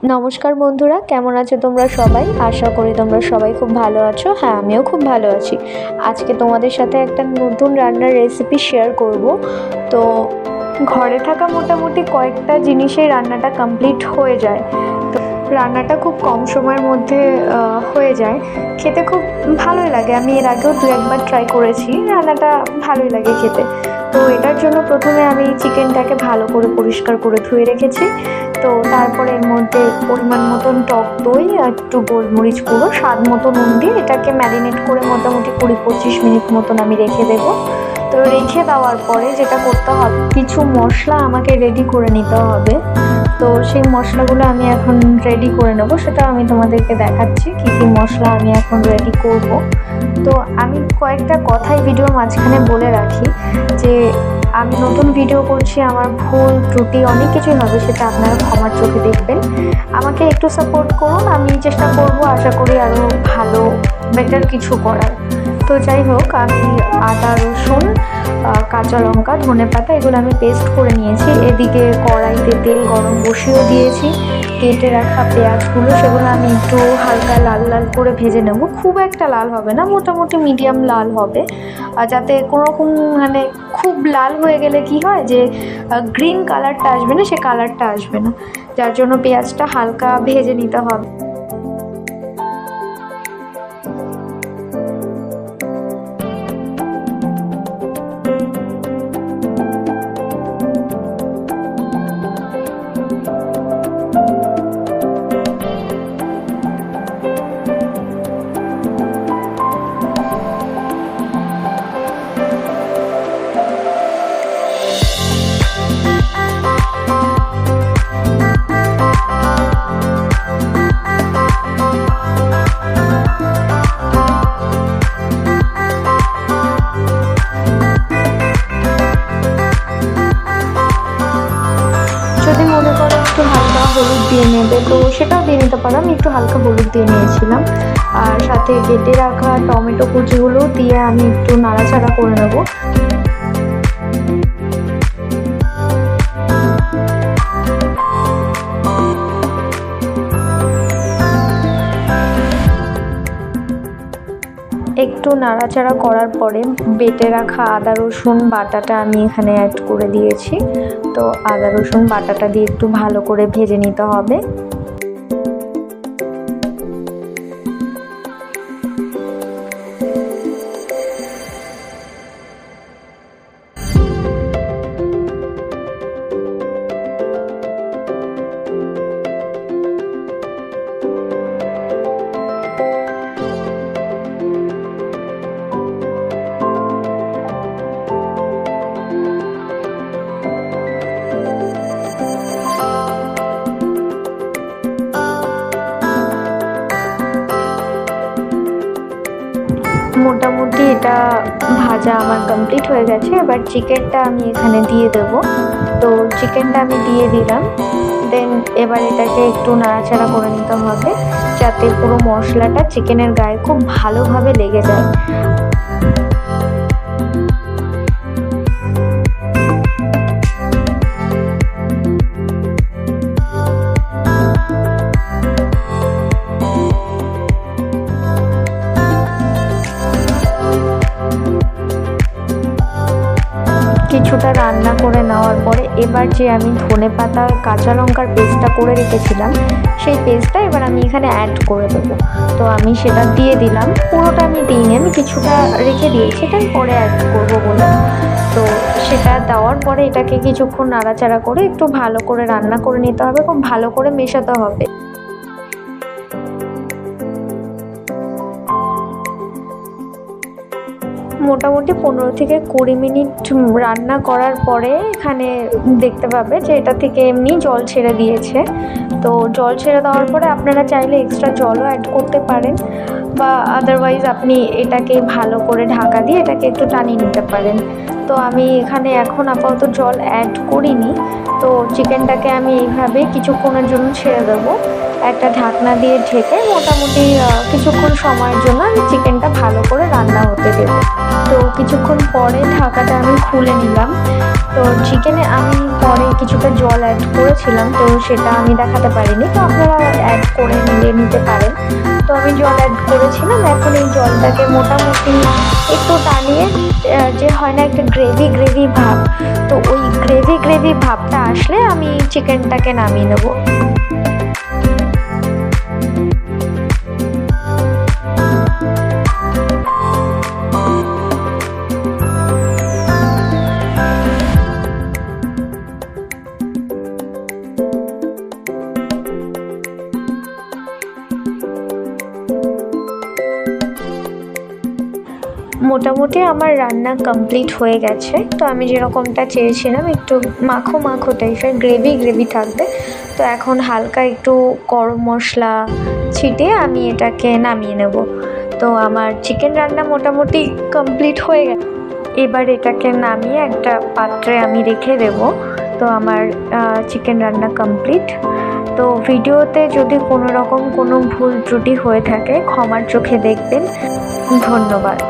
নমস্কার বন্ধুরা, কেমন আছো তোমরা সবাই? আশা করি তোমরা সবাই খুব ভালো আছো। হ্যাঁ, আমিও খুব ভালো আছি। আজকে তোমাদের সাথে একটা নতুন রান্নার রেসিপি শেয়ার করব। তো ঘরে থাকা মোটামুটি কয়েকটা জিনিসেই রান্নাটা কমপ্লিট হয়ে যায়। তো রান্নাটা খুব কম সময়ের মধ্যে হয়ে যায়, খেতে খুব ভালোই লাগে। আমি এর আগেও দু একবার ট্রাই করেছি, রান্নাটা ভালোই লাগে খেতে। তো এটার জন্য প্রথমে আমি চিকেনটাকে ভালো করে পরিষ্কার করে ধুয়ে রেখেছি। তো তারপরে এর মধ্যে পরিমাণ মতন টক দই আর একটু গোলমরিচ গুঁড়ো, স্বাদ মতো নুন দিয়ে এটাকে ম্যারিনেট করে মোটামুটি 20-25 মিনিট মতন আমি রেখে দেবো। তো রেখে দেওয়ার পরে যেটা করতে হবে, কিছু মশলা আমাকে রেডি করে নিতে হবে। তো সেই মশলাগুলো আমি এখন রেডি করে নেবো, সেটা আমি তোমাদেরকে দেখাচ্ছি কী কী মশলা আমি এখন রেডি করব। তো আমি কয়েকটা কথাই ভিডিওর মাঝখানে বলে রাখি যে আমি নতুন ভিডিও করছি, আমার ভুল ত্রুটি অনেক কিছুই হবে, সেটা আপনারা ক্ষমার চোখে দেখবেন। আমাকে একটু সাপোর্ট করুন, আমি চেষ্টা করব, আশা করি আরও ভালো বেটার কিছু করার। তো যাই হোক, আমি আদা রসুন কাঁচা লঙ্কা ধনেপাতা এগুলো আমি পেস্ট করে নিয়েছি। এদিকে কড়াইতে তেল গরম বসিয়েও দিয়েছি। কেটে রাখা পেঁয়াজগুলো সেগুলো আমি একটু হালকা লাল লাল করে ভেজে নেব। খুব একটা লাল হবে না, মোটামুটি মিডিয়াম লাল হবে, যাতে কোনোরকম মানে খুব লাল হয়ে গেলে কি হয় যে গ্রিন কালারটা আসবে না, সে কালারটা আসবে না, যার জন্য পেঁয়াজটা হালকা ভেজে নিতে হবে। যদি মনে করো একটু হালকা হলুদ দিয়ে নেবে তো সেটাও দিয়ে নিতে পারো, আমি একটু হালকা হলুদ দিয়ে নিয়েছিলাম। আর সাথে কেটে রাখা টমেটো কুচিগুলো দিয়ে আমি একটু নাড়াচাড়া করে নেবো। একটু নাড়াচাড়া করার পরে বেটে রাখা আদা রসুন বাটাটা আমি এখানে অ্যাড করে দিয়েছি। তো আদা রসুন বাটাটা দিয়ে একটু ভালো করে ভেজে নিতে হবে। মোটামুটি এটা ভাজা আমার কমপ্লিট হয়ে গেছে। এবার চিকেনটা আমি এখানে দিয়ে দেবো। তো চিকেনটা আমি দিয়ে দিলাম। দেন এবার এটাকে একটু নাড়াচাড়া করে নিতে হবে, যাতে পুরো মশলাটা চিকেনের গায়ে খুব ভালোভাবে লেগে যায়। কিছুটা রান্না করে নেওয়ার পরে এবার যে আমি ধনেপাতা কাঁচা লঙ্কার পেস্টটা করে রেখেছিলাম, সেই পেস্টটা এবার আমি এখানে অ্যাড করে দেবো। তো আমি সেটা দিয়ে দিলাম, পুরোটা আমি দিইনি, আমি কিছুটা রেখে দিয়েছি, এটা পরে অ্যাড করবো বলে। তো সেটা দেওয়ার পরে এটাকে কিছুক্ষণ নাড়াচাড়া করে একটু ভালো করে রান্না করে নিতে হবে, খুব ভালো করে মেশাতে হবে। মোটামুটি 15-20 মিনিট রান্না করার পরে এখানে দেখতে পাবে যে এটা থেকে এমনি জল ছেড়ে দিয়েছে। তো জল ছেড়ে দেওয়ার পরে আপনারা চাইলে এক্সট্রা জলও অ্যাড করতে পারেন। বা আদারওয়াইজ আপনি এটাকে ভালো করে ঢাকা দিয়ে এটাকে একটু টানিয়ে নিতে পারেন। তো আমি এখানে এখন আপাতত জল অ্যাড করিনি। তো চিকেনটাকে আমি এইভাবে কিছুক্ষণের জন্য ছেড়ে দেবো, একটা ঢাকনা দিয়ে ঢেকে মোটামুটি কিছুক্ষণ সময়ের জন্য আমি চিকেনটা ভালো করে রান্না হতে দেবো। তো কিছুক্ষণ পরে ঢাকাটা আমি খুলে নিলাম। তো চিকেনে আমি পরে কিছুটা জল অ্যাড করেছিলাম, তো সেটা আমি দেখাতে পারিনি, তো আপনারা অ্যাড করে নিতে পারেন। তো আমি জল অ্যাড করেছিলাম, এখন এই জলটাকে মোটামুটি একটু টানিয়ে যে হয় না একটা গ্রেভি গ্রেভি ভাব, তো ওই গ্রেভি গ্রেভি ভাবটা আসলে আমি চিকেনটাকে নামিয়ে নেবো। মোটামুটি আমার রান্না কমপ্লিট হয়ে গেছে। তো আমি যেরকমটা চেয়েছিলাম একটু মাখো মাখো টাইপের গ্রেভি গ্রেভি থাকবে, তো এখন হালকা একটু গরম মশলা ছিটিয়ে আমি এটাকে নামিয়ে নেব। তো আমার চিকেন রান্না মোটামুটি কমপ্লিট হয়ে গেছে। এবার এটাকে নামিয়ে একটা পাত্রে আমি রেখে দেব। তো আমার চিকেন রান্না কমপ্লিট। তো ভিডিওতে যদি কোনো রকম কোনো ভুল ত্রুটি হয়ে থাকে ক্ষমার চোখে দেখবেন। ধন্যবাদ।